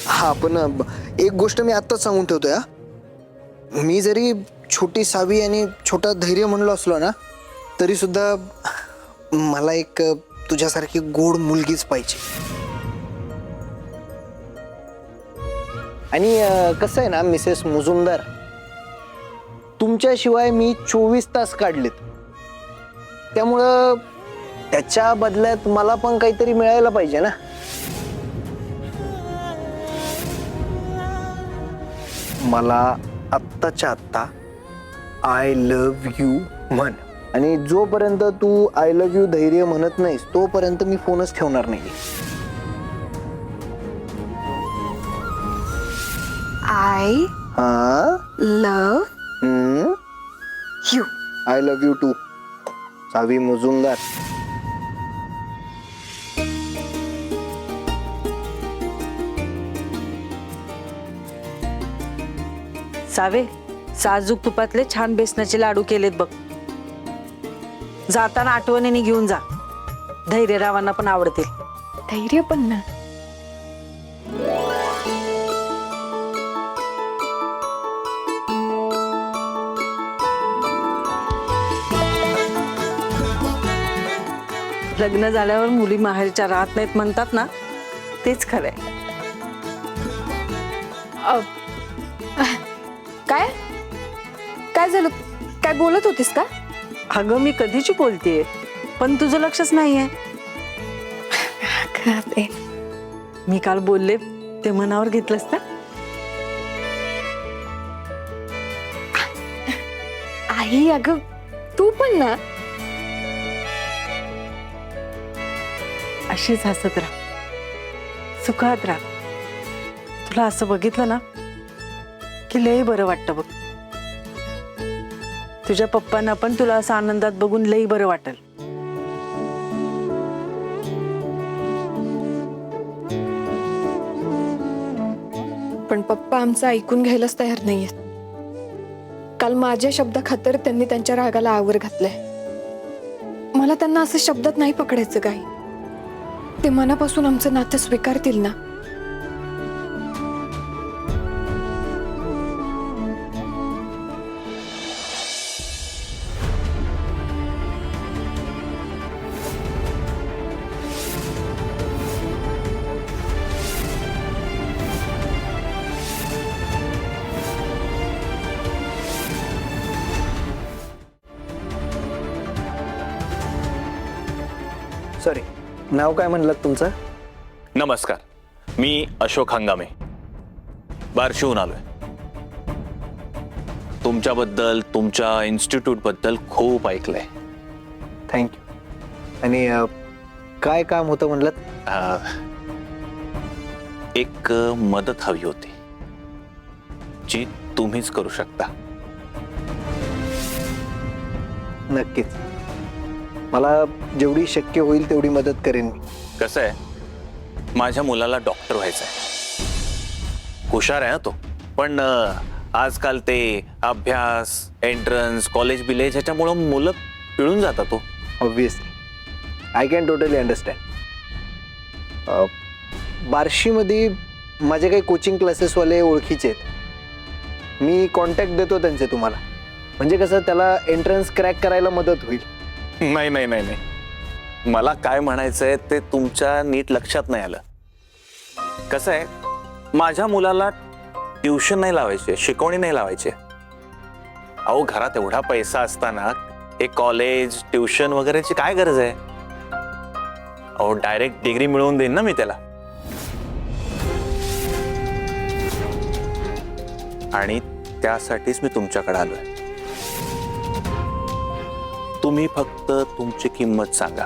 हा पण एक गोष्ट मी आत्ताच सांगून ठेवतोय हा. मी जरी छोटी सावी आणि छोटा धैर्य म्हणलो असलो ना, तरी सुद्धा मला एक तुझ्यासारखी गोड मुलगीच पाहिजे. आणि कसं आहे ना मिसेस मुजुमदार, तुमच्याशिवाय मी 24 तास काढलेत. त्यामुळं त्याच्या बदल्यात मला पण काहीतरी मिळायला पाहिजे ना. मला आत्ताच्या आत्ता आय लव्ह यू म्हण. आणि जोपर्यंत तू आय लव्ह यू धैर्य म्हणत नाहीस तोपर्यंत मी फोनच ठेवणार नाही. आय हा love you. I love you too Savi Mujumdar. सावे, साजूक तुपातले छान बेसनाचे लाडू केलेत बघ. जाताना आठवणीने घेऊन जा. धैर्यरावांना पण आवडतील. धैर्य पण ना. लग्न झाल्यावर मुली माहेरच्या राहत नाहीत म्हणतात ना, तेच खरंय. काय काय झालं? काय बोलत होतीस का? अगं मी कधीची बोलतेय, पण तुझं लक्षच नाहीये. मी काल बोलले ते मनावर घेतलंस ना. आई अगं तू पण ना. अशीच हसत राहा, सुखात राहा. तुला असं बघितलं ना की लई बरं वाटतं बघ. तुझ्या पप्पांना पण तुला असं आनंदात बघून लई बरं वाटेल. पण पप्पा आमचं ऐकून घ्यायलाच तयार नाहीयेत. काल माझ्या शब्दाखातर त्यांनी त्यांच्या रागाला आवर घातलंय. मला त्यांना असं शब्दात नाही पकडायचं काही. ते मनापासून आमचं नातं स्वीकारतील ना. सॉरी, नाव काय म्हणलं तुमचं? नमस्कार, मी अशोक हंगामे, बार्शीहून आलोय. तुमच्याबद्दल, तुमच्या इन्स्टिट्यूट बद्दल खूप ऐकलंय. थँक्यू. आणि काय काम होतं म्हणलं? एक मदत हवी होती जी तुम्हीच करू शकता. नक्कीच, मला जेवढी शक्य होईल तेवढी मदत करेन मी. कसं आहे, माझ्या मुलाला डॉक्टर व्हायचंय. हुशार आहे ना तो, पण आजकाल ते अभ्यास, एंट्रन्स, कॉलेज बिलेज ह्याच्यामुळं मुलं पिळून जातात. तो obviously I can totally understand. बार्शीमध्ये माझे काही कोचिंग क्लासेसवाले ओळखीचे आहेत. मी कॉन्टॅक्ट देतो त्यांचे तुम्हाला. म्हणजे कसं त्याला एंट्रन्स क्रॅक करायला मदत होईल. नाही नाही नाही नाही, मला काय म्हणायचंय ते तुमच्या नीट लक्षात नाही आलं. कसं आहे, माझ्या मुलाला ट्युशन नाही लावायचे, शिकवणी नाही लावायचे. अहो घरात एवढा पैसा असताना हे कॉलेज, ट्युशन वगैरेची काय गरज आहे? अहो डायरेक्ट डिग्री मिळवून देईन ना मी त्याला. आणि त्यासाठीच मी तुमच्याकडे आलोय. तुम्ही फक्त तुमची किंमत सांगा.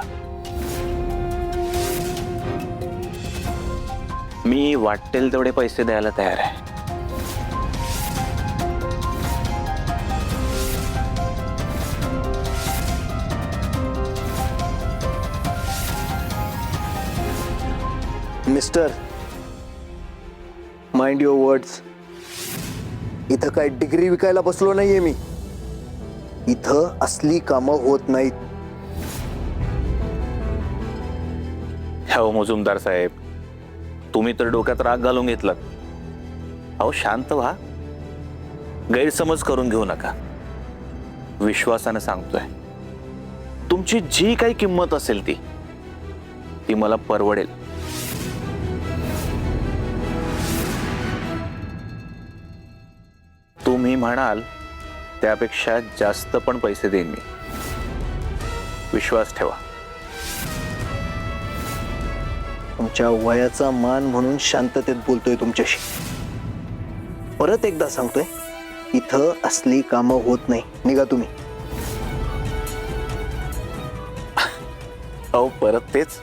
मी वाटेल तेवढे पैसे द्यायला तयार आहे. Mister, mind your words. इथं काय डिग्री विकायला बसलो नाहीये मी. इथं असली कामं होत नाहीत. अहो मुजुमदार साहेब, तुम्ही तर डोक्यात राग घालून घेतलात. अहो शांत व्हा, गैरसमज करून घेऊ नका. विश्वासाने सांगतोय, तुमची जी काही किंमत असेल ती मला परवडेल. तुम्ही म्हणाल त्यापेक्षा जास्त पण पैसे देईन मी. विश्वास ठेवा. तुमच्या वयाचा मान म्हणून शांततेत बोलतोय तुमच्याशी. परत एकदा सांगतोय, इथं असली कामं होत नाही. निघा तुम्ही. अहो परत तेच,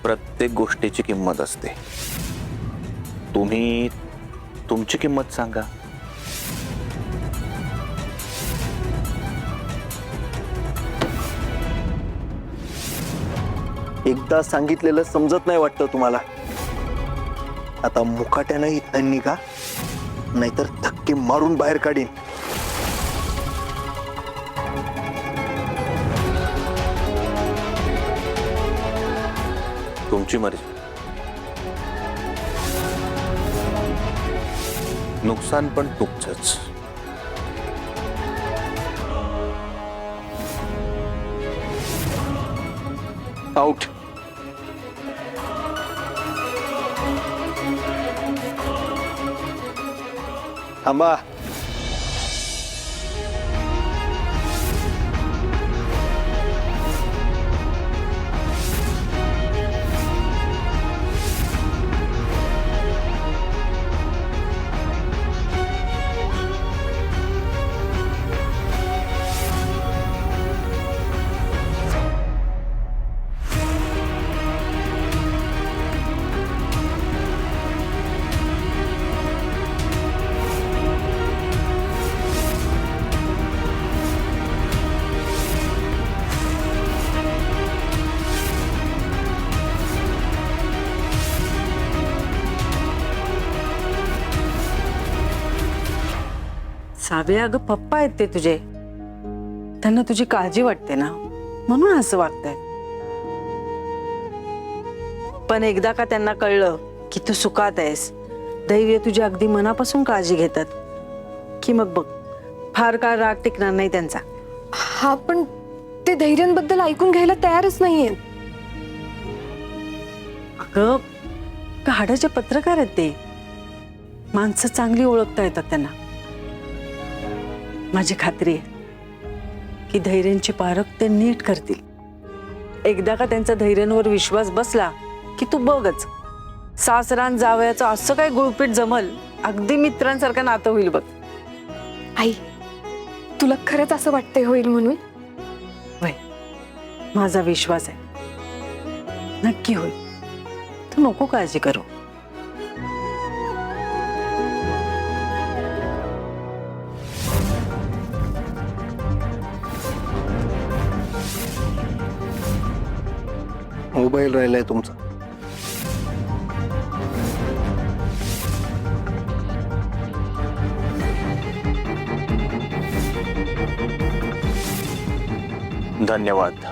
प्रत्येक गोष्टीची किंमत असते. तुम्ही तुमची किंमत सांगा. एकदा सांगितलेलं समजत नाही वाटतं तुम्हाला. आता मुकाट्यानं इथं निघा, नाहीतर धक्के मारून बाहेर काढीन. तुमची मर्जी. नुकसान पण तुमचंच. आउट. थांबा. साबे, अगं पप्पा आहेत ते तुझे. त्यांना तुझी काळजी वाटते ना, म्हणून असं वागताय. पण एकदा का त्यांना कळलं की तू सुखात आहेस, दैव्य तुझी अगदी मनापासून काळजी घेतात, की मग बघ फार काळ राग टिकणार नाही त्यांचा. हा, पण ते धैर्यांबद्दल ऐकून घ्यायला तयारच नाहीये. अगं गाड्याचे पत्रकार आहेत ते. माणसं चांगली ओळखता येतात त्यांना. माझी खात्री आहे की धैर्यांची पारख ते नीट करतील. एकदा का त्यांचा धैर्यांवर विश्वास बसला की तू बघच, सासरान जावयाचं असं काय गुळपीट जमल, अगदी मित्रांसारखं नातं होईल बघ. आई, तुला खरंच असं वाटतंय होईल म्हणून? वय, माझा विश्वास आहे, नक्की होईल. तू नको काळजी करू. मोबाईल राहिलाय तुमचा. धन्यवाद.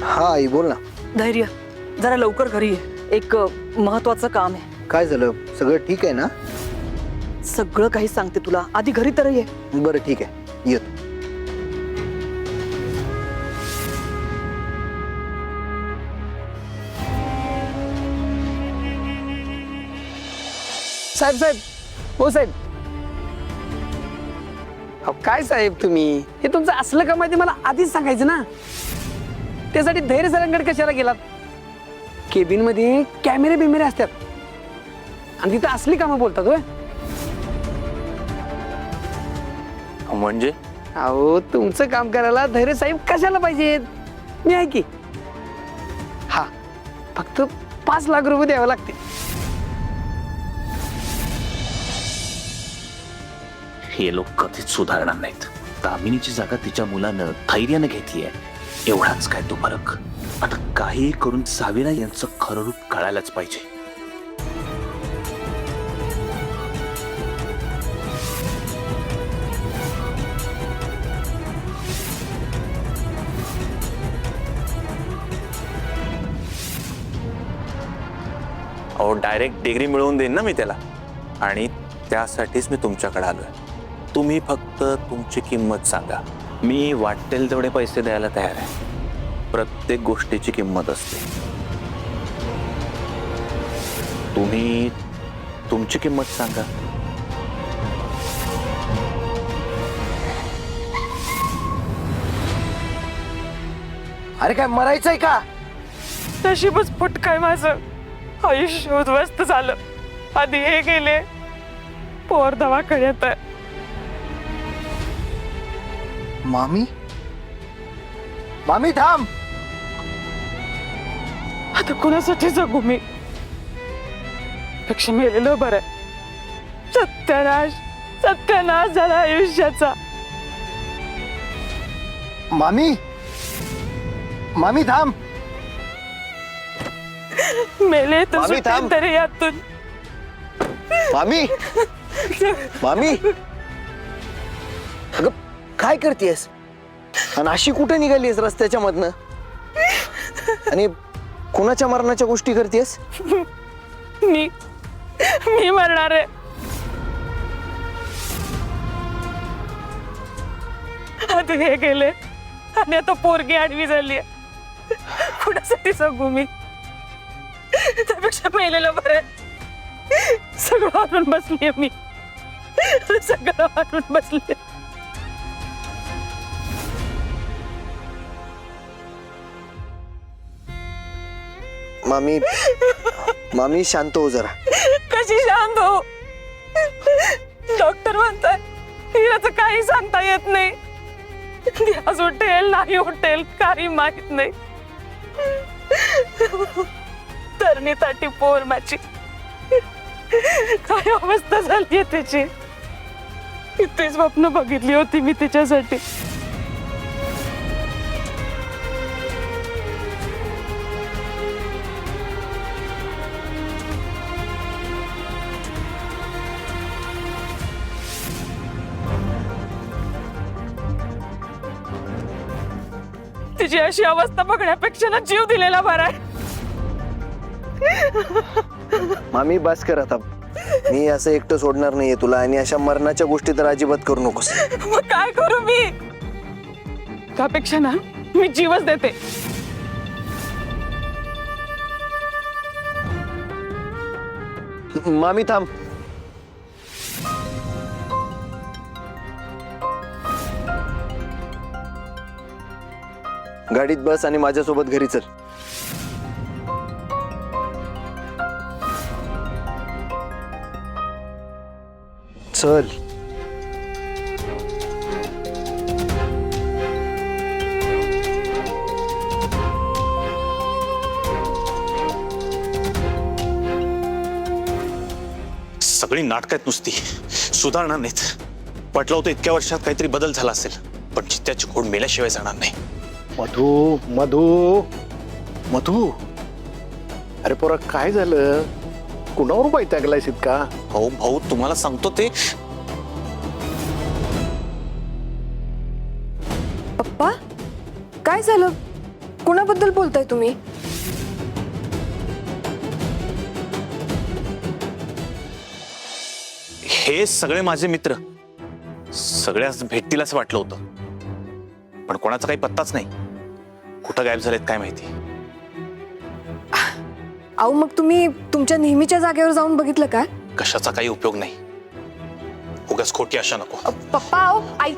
हा आई, बोल ना. धैर्य, जरा लवकर घरी ये. एक महत्वाचं काम आहे. काय झालं? सगळं ठीक आहे ना? सगळं काही सांगते तुला, आधी घरी तर ये. बरं ठीक आहे, येतो. साहेब साहेब, हो साहेब. अहो काय साहेब तुम्ही, हे तुमचं असलं का माहिती मला आधीच सांगायचं ना. त्यासाठी धैर्य सरांकडे कशाला गेलात? केबिन मध्ये कॅमेरे बिमेरे असतात आणि तिथं असली कामं बोलतात होय. म्हणजे अहो तुमचं काम करायला धैर्य साहेब कशाला पाहिजेत? मी आहे की. हा, फक्त 5 लाख रुपये द्यावे लागते. हे लोक कधीच सुधारणार नाहीत. दामिनीची जागा तिच्या मुलानं धैर्यानं घेतलीये, एवढाच काय तो फरक. आता काही करून सावीरा यांचं खरं रूप कळायलाच पाहिजे. अहो डायरेक्ट डिग्री मिळवून देईन ना मी त्याला, आणि त्यासाठीच मी तुमच्याकडे आलोय. तुम्ही फक्त तुमची किंमत सांगा, मी वाटेल तेवढे पैसे द्यायला तयार आहे. प्रत्येक गोष्टीची किंमत असते. तुम्ही तुमची किंमत सांगा. अरे काय मरायचंय का? नशीबच फुटकाय माझं. आयुष्य उद्ध्वस्त झालं. आधी हे गेले, पोर दवाखान्यात आहे. मामी, मामी थांब. आता कुणासाठी जगू मी? पेक्षा मेलेलं बरं. सत्यानाश, सत्यानाश झाला आयुष्याचा. मामी, मामी थांब. मेले तर मामी, सुटेन थांब. तरी यातून. मामी, मामी, अगं काय करतेस? आणि अशी कुठे निघालीस रस्त्याच्या मधनं? आणि कोणाच्या मरणाच्या गोष्टी करतेस? मी मरणार आहे. आधी हे गेले आणि आता पोरगी आडवी झाली. कुणासाठी जगू मी? त्यापेक्षा मेलेलं बरं. सगळं हारून बसलीये मी. सगळं हारून बसले. मामी, मामी शांत हो जरा. कशी शांत हो? डॉक्टर म्हणतात हिराचं काही सांगता येत नाही. आज उठेल नाही उठेल काही माहित नाही. तरणीसाठी पोर माझी काय अवस्था झाली त्याची. किती स्वप्न बघितली होती मी तिच्यासाठी. तिची अशी अवस्था बघण्यापेक्षा ना जीव दिलेला बरा आहे. मामी बस कर आता. मी असं एकटं सोडणार नाहीये तुला, आणि अशा मरणाच्या गोष्टी तर अजिबात करू नकोस. मग काय करू मी? त्यापेक्षा ना मी जीवच देते. मामी थांब. गाडीत बस आणि माझ्यासोबत घरी चल. चल. सगळी नाटक आहेत नुसती, सुधारणार नाहीत. पटलं होतं इतक्या वर्षात काहीतरी बदल झाला असेल, पण चित्त्याची खोड मेल्याशिवाय जाणार नाही. मधू मधू मधू, अरे पोरा काय झालं? कुणावर वैतागलायस इतका? हो भाऊ, तुम्हाला सांगतो ते. पप्पा काय झालं? कुणाबद्दल बोलताय तुम्ही? हे सगळे माझे मित्र, सगळ्याच भेटतील असं वाटलं होतं, पण कोणाचा काही पत्ताच नाही. कुठं गायब झालेत काय माहिती. अहो मग तुम्ही तुमच्या नेहमीच्या जागेवर जाऊन बघितलं का? कशाचा काही उपयोग नाही. उगाच खोटी आशा नको. पप्पा अहो आई.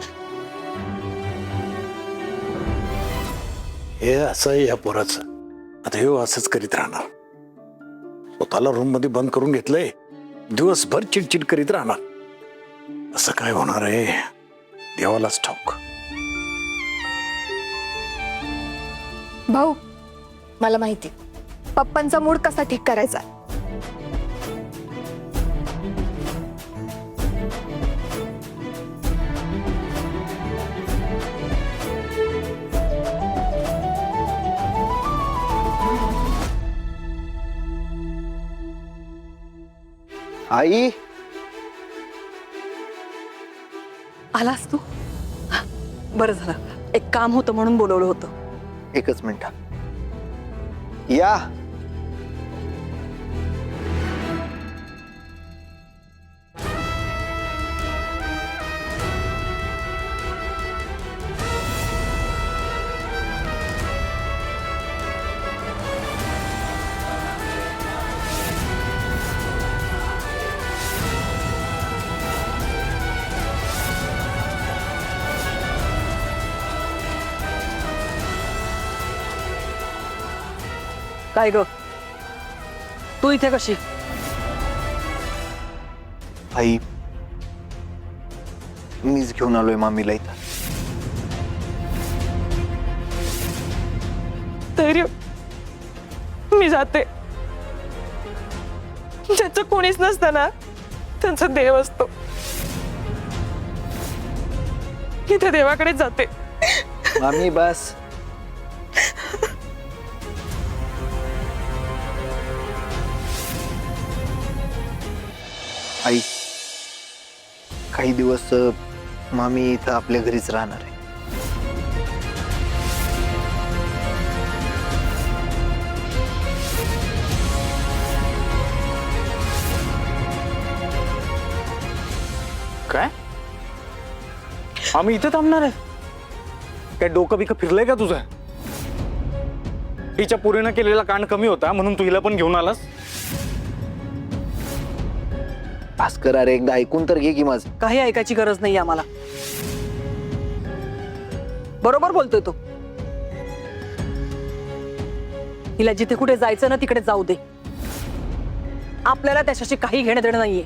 हे असं आहे या पोराचं. आता हे असंच करीत राहणार. स्वतःला रूम मध्ये बंद करून घेतलंय, दिवसभर चिडचिड करीत राहणार. असं काय होणार आहे देवालाच ठाऊक. भाऊ मला माहिती पप्पांचा मूड कसा ठीक करायचा. आई आलास तू? बरं झालं, एक काम होतं म्हणून बोलवलं होतं. एकच मिनिट. या. काय ग, तू इथे कशी? आई मीच घेऊन आलोय मामीला इथं. धैर्य, मी जाते. ज्याचं कोणीच नसतं ना, त्यांचा देव असतो. इथे देवाकडेच जाते. मामी बस. आई काही दिवस मामी इथं आपल्या घरीच राहणार आहे. काय? आम्ही इथे थांबणार आहे? काय डोकं बिकं फिरलंय का तुझं? हिच्या पुरीनं केलेला कांड कमी होता म्हणून तू हिला पण घेऊन आलास? भास्कर अरे एकदा ऐकून तर घे की माझं. काही ऐकायची गरज नाही आम्हाला. बरोबर बोलतोय तो. हिला जिथे कुठे जायचं ना तिकडे जाऊ दे. आपल्याला त्याच्याशी काही घेणं देणं नाहीये.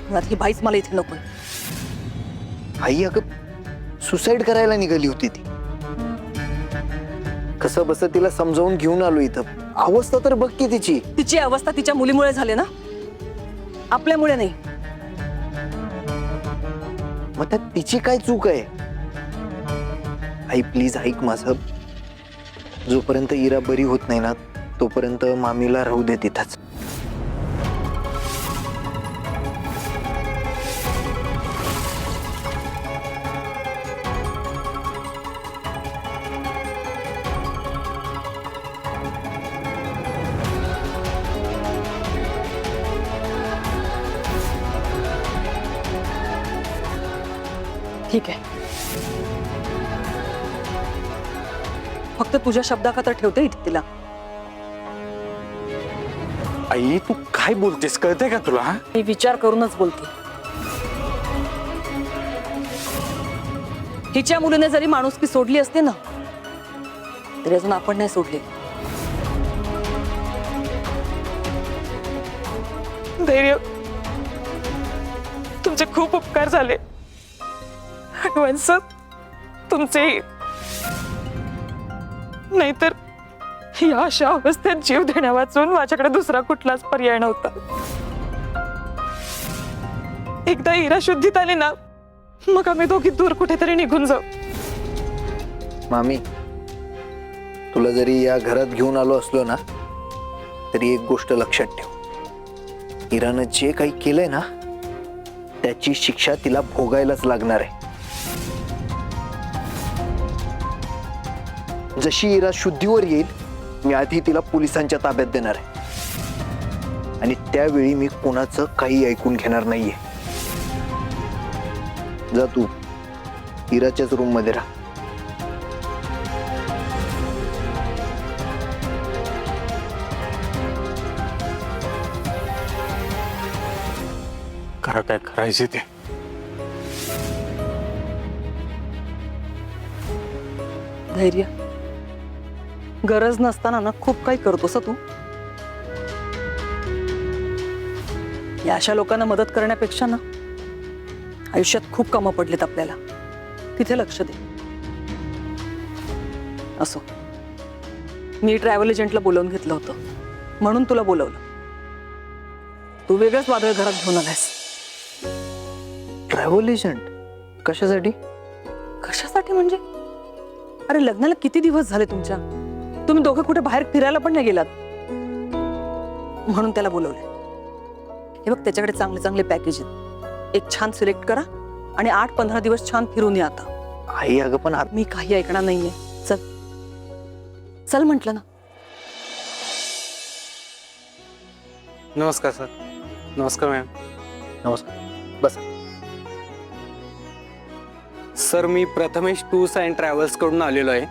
मुळात ही बाईच मला इथे नकोय. आई अगं सुसाईड करायला निघाली होती ती. कसं बस तिला समजावून घेऊन आलो इथं. अवस्था तर बघ की तिची. तिची अवस्था तिच्या मुलीमुळे झाली ना, आपल्यामुळे नाही. मग त्यात तिची काय चूक आहे? आई प्लीज ऐक माझं. जोपर्यंत इरा बरी होत नाही ना तोपर्यंत मामीला राहू दे तिथंच. ठीक आहे, फक्त तुझ्या शब्दाखातर ठेवते इथे तिला. आई तू काय बोलतेस, कळतंय का तुला? हा? मी विचार करूनच बोलते. हिच्या मुलीने जरी माणुसकी सोडली असते ना तरी अजून आपण नाही सोडली. धैर्य, तुमचे खूप उपकार झाले. हनुवंश तुमचे, नाहीतर या अशा अवस्थेत जीव देण्या वाचून माझ्याकडे दुसरा कुठलाच पर्याय नव्हता. एकदा इरा शुद्धीत आली ना मग आम्ही दोघी दूर कुठेतरी निघून जाऊ. मामी तुला जरी या घरात घेऊन आलो असलो ना तरी एक गोष्ट लक्षात ठेव. इरानं जे काही केलंय ना त्याची शिक्षा तिला भोगायलाच लागणार आहे. जशी इरा शुद्धीवर येईल मी आधी तिला पोलिसांच्या ताब्यात देणार आहे आणि त्यावेळी मी कोणाचं काही ऐकून घेणार नाहीये. जा तू इराच्याच रूम मध्ये राहा. करा काय करायचे ते. धैर्य, गरज नसताना ना खूप काही करतोस तू. या अशा लोकांना मदत करण्यापेक्षा ना आयुष्यात खूप कामं पडलेत आपल्याला, तिथे लक्ष दे. असो, मी ट्रॅव्हल एजंटला बोलावून घेतलं होतं म्हणून तुला बोलवलं. तू वेगळंच वादळ घरात घेऊन आलायस. ट्रॅव्हल एजंट कशासाठी? कशासाठी म्हणजे? अरे लग्नाला किती दिवस झाले तुमच्या, तुम्ही दोघं कुठे बाहेर फिरायला पण नाही गेलात म्हणून त्याला बोलवलंय. हे बघ त्याच्याकडे चांगले चांगले पॅकेज आहेत, एक छान सिलेक्ट करा आणि 8-15 दिवस छान फिरून या. आता आई अगं पण मी काही ऐकणार नाहीये. चल चल म्हटलं ना. नमस्कार सर. नमस्कार मॅम. नमस्कार, बस. सर मी प्रथमेश टूर्स अँड ट्रॅव्हल्स कडून आलेलो आहे.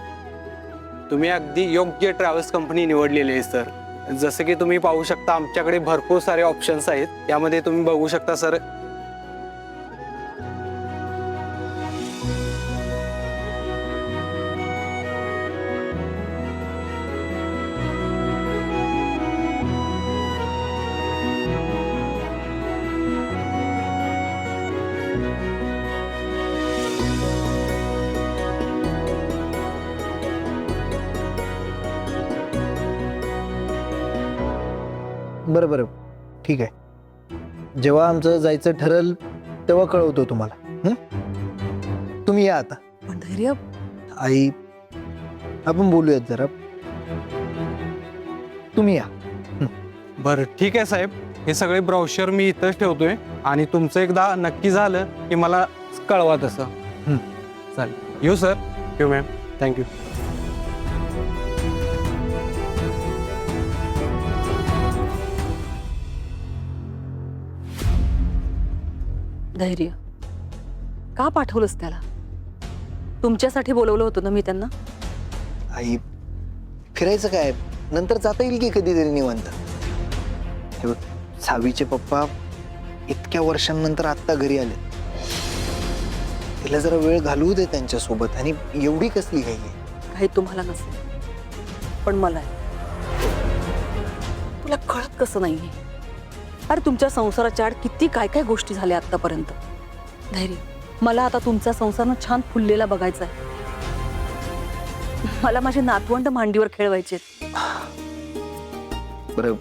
तुम्ही अगदी योग्य ट्रॅव्हल्स कंपनी निवडलेली आहे सर. जसं की तुम्ही पाहू शकता आमच्याकडे भरपूर सारे ऑप्शन्स आहेत. यामध्ये तुम्ही बघू शकता सर, बरं बरं, ठीक आहे. जेव्हा आमचं जायचं ठरल तेव्हा कळवतो तुम्हाला. तुम्ही या आता. पण धैर्य, आई आपण बोलूयात जरा. तुम्ही या. बरं ठीक आहे साहेब. हे सगळे ब्राउशर मी इथंच ठेवतोय आणि तुमचं एकदा नक्की झालं की मला कळवा तसं. चालेल. येऊ सर. येऊ मॅम. थँक्यू. धैर्य, का पाठवलंस त्याला? तुमच्यासाठी बोलवलं होतं ना मी त्यांना. आई फिरायचं काय, नंतर जाता येईल की कधीतरी निवांत. हे बघ, सावीचे पप्पा इतक्या वर्षांनंतर आत्ता घरी आले. तिला जरा वेळ घालवू दे त्यांच्यासोबत. आणि एवढी कसली काही आहे? काही तुम्हाला नसेल पण मला आहे. तुला कळत कसं नाहीये? अरे तुमच्या संसाराच्या आड किती काय काय गोष्टी झाल्या आतापर्यंत. धैर्य, मला आता तुमचा संसार ना छान फुललेला बघायचा आहे. मला माझे नातवंड मांडीवर खेळवायचे. बरं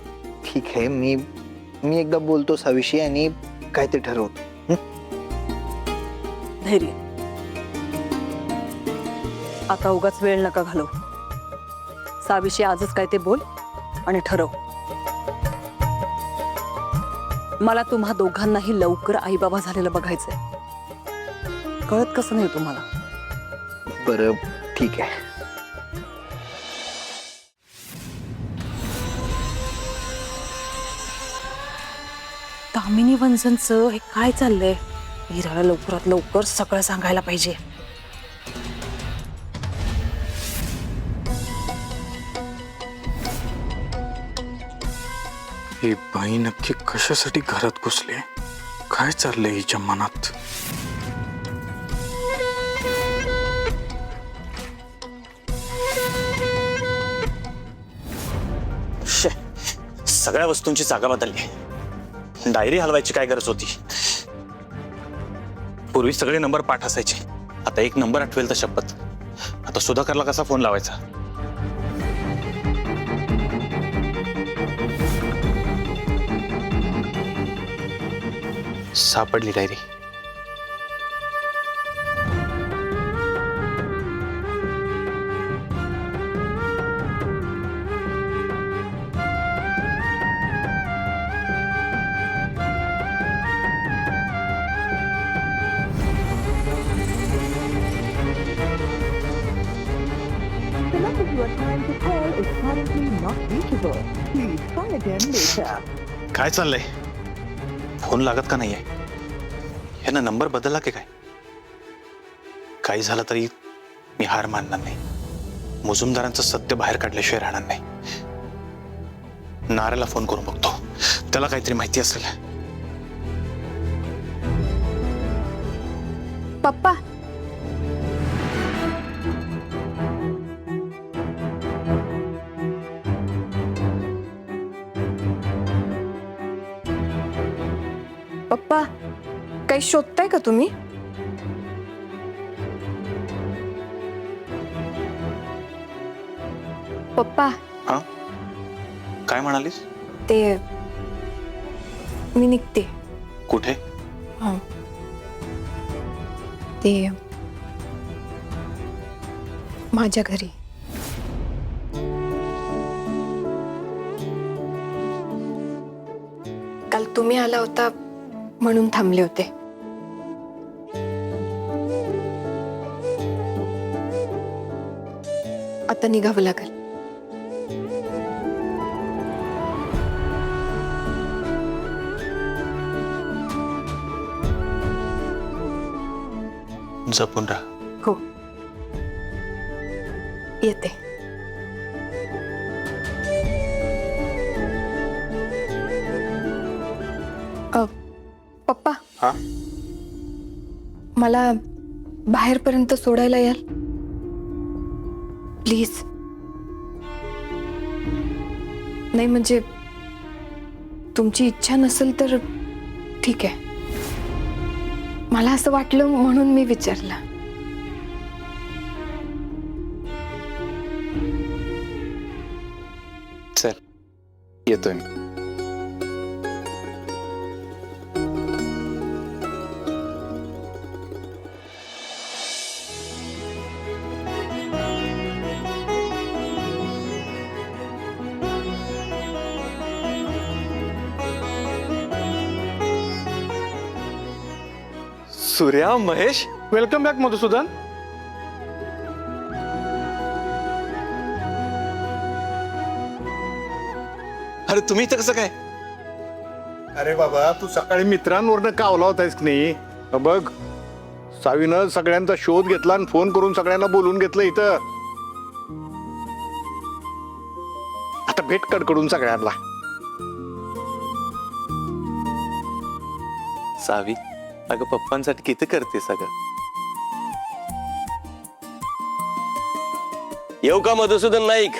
ठीक आहे, मी एकदा बोलतो सावीशी आणि काय ते ठरवतो. धैर्य, आता उगाच वेळ नका घालव. सावीशी आजच काय ते बोल आणि ठरव. मला तुम्हा दोघांनाही लवकर आई बाबा झालेलं बघायचंय. कळत कसं नाही तुम्हाला? बरं ठीक आहे. दामिनी वंजनचं हे काय चाललंय? वीराला लवकरात लवकर सगळं सांगायला पाहिजे. ही बाई नक्की कशासाठी घरात घुसले? काय चाललंय हिच्या मनात? सगळ्या वस्तूंची जागा बदलली. डायरी हलवायची काय गरज होती? पूर्वी सगळे नंबर पाठ असायचे, आता एक नंबर आठवेल तर शपथ. आता सुधाकरला कसा फोन लावायचा? सापडली डायरी. काय चाललंय? फोन लागत का नाहीये? यानं नंबर बदलला की काय? काही झालं तरी मी हार मानणार नाही. मुजुमदारांचं सत्य बाहेर काढल्याशिवाय राहणार नाही. नाऱ्याला फोन करून बघतो, त्याला काहीतरी माहिती असेल. पप्पा, पप्पा काही शोधताय का तुम्ही? पप्पा, हा, काय म्हणालीस? ते मी निघते. कुठे? हं. ते माझ्या घरी. काल काल तुम्ही आला होता म्हणून थांबले होते. आता निघावं लागेल. जपून राहा. हो, येते. पप्पा, हा? मला बाहेरपर्यंत सोडायला याल प्लीज. नाही म्हणजे तुमची इच्छा नसेल तर ठीक आहे. मला असं वाटलं म्हणून मी विचारलं. चल येतोय मी. Surya, Mahesh, welcome back Madhusudan. अरे तुम्ही इथं कसं काय? अरे बाबा, तू सकाळी मित्रांवरनं कावला होतास की नाही? बघ, सावीनं सगळ्यांचा शोध घेतला आणि फोन करून सगळ्यांना बोलून घेतलं इथं. आता भेट कडकडून सगळ्यांना. सावी, अगं पप्पांसाठी किती करते सगळं. येऊ का मधुसूदन नाईक?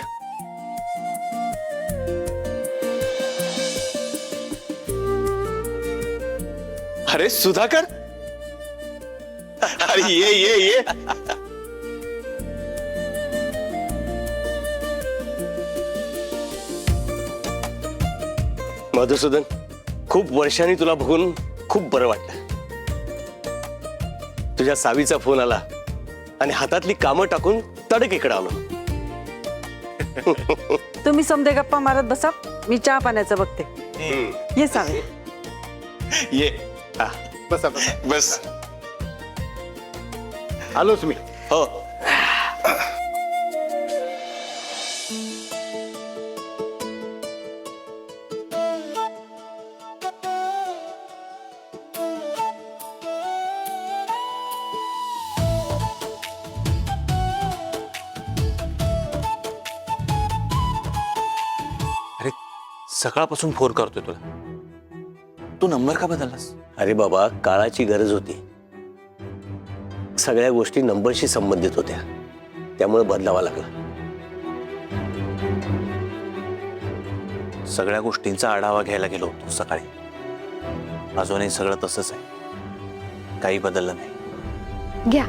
अरे सुधाकर, अरे ये ये ये. मधुसूदन, खूप वर्षांनी तुला बघून खूप बरं वाटलं. तुझ्या सावीचा फोन आला आणि हातातली कामं टाकून तडक इकडे आलो. तुम्ही समदे गप्पा मारत बसा, मी चहा पाण्याचं बघते. ये सावे. ये बसा बसा. बस. आलोच मी. हो. अरे सकाळपासून फोन करतोय तुला. तू नंबर का बदललास? अरे बाबा, काळाची गरज होती. सगळ्या गोष्टी नंबरशी संबंधित होत्या, त्यामुळे बदलावा लागला. सगळ्या गोष्टींचा आढावा घ्यायला गेलो होतो सकाळी. अजूनही सगळं तसंच आहे, काही बदललं नाही. घ्या.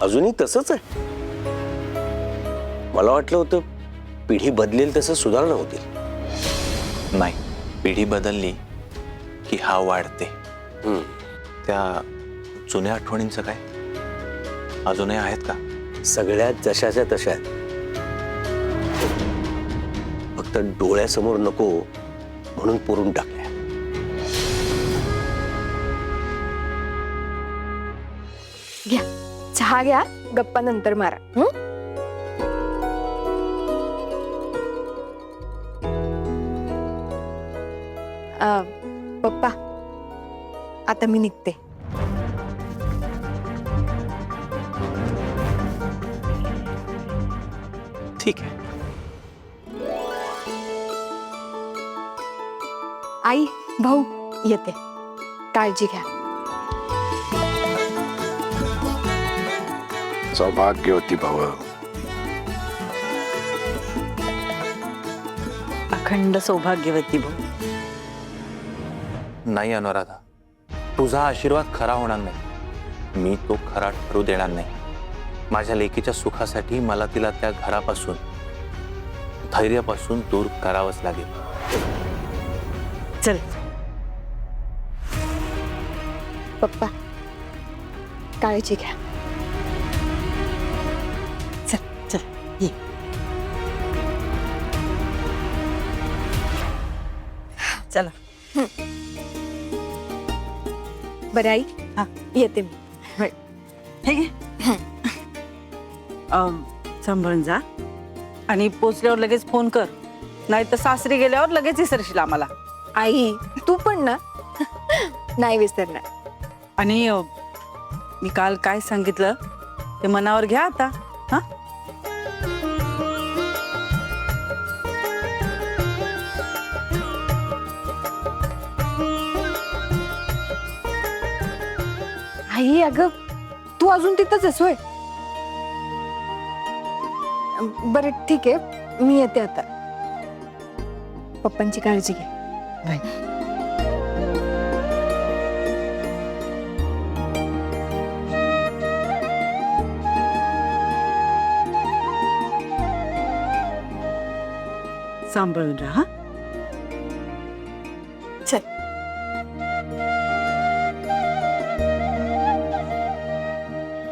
अजूनही तसंच आहे. मला वाटलं होतं पिढी बदलेल तसं सुधारणा होतील. नाही, पिढी बदलली की हा वाढते. त्या जुन्या आठवणींचं काय अजूनही आहेत का? सगळ्यात जशाच्या तशा आहेत. फक्त डोळ्यासमोर नको म्हणून पुरून टाकल्या. घ्या चहा घ्या, गप्पा नंतर मारा. पप्पा, आता मी निघते. ठीक आहे. आई, भाऊ, येते. काळजी घ्या. सौभाग्यवती भाऊ. अखंड सौभाग्यवती भाऊ. नाही अनुराधा, तुझा आशीर्वाद खरा होणार नाही. मी तो खरा ठरू देणार नाही. माझ्या लेकीच्या सुखासाठी मला तिला त्या घरापासून, धैर्यापासून दूर करावंच लागेल. चल पप्पा, काळजी घ्या. चल चल ये. चला. बरं आई हा. येते मी. हे घे. सांभाळून जा आणि पोचल्यावर लगेच फोन कर, नाही तर सासरी गेल्यावर लगेच विसरशील आम्हाला. आई तू पण ना. नाही विसरणार. आणि मी काल काय सांगितलं ते मनावर घ्या आता. हा. आई अगं तू अजून तिथंच आहेस होय. बरं ठीक आहे मी येते आता. पप्पांची काळजी घे. सांभाळून राहा. चल.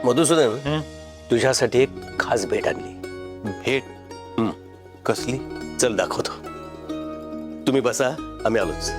मधुसूदन, तुझ्यासाठी एक खास भेट आणली. भेट कसली? चल दाखवतो. तुम्ही बसा, आम्ही आलोच.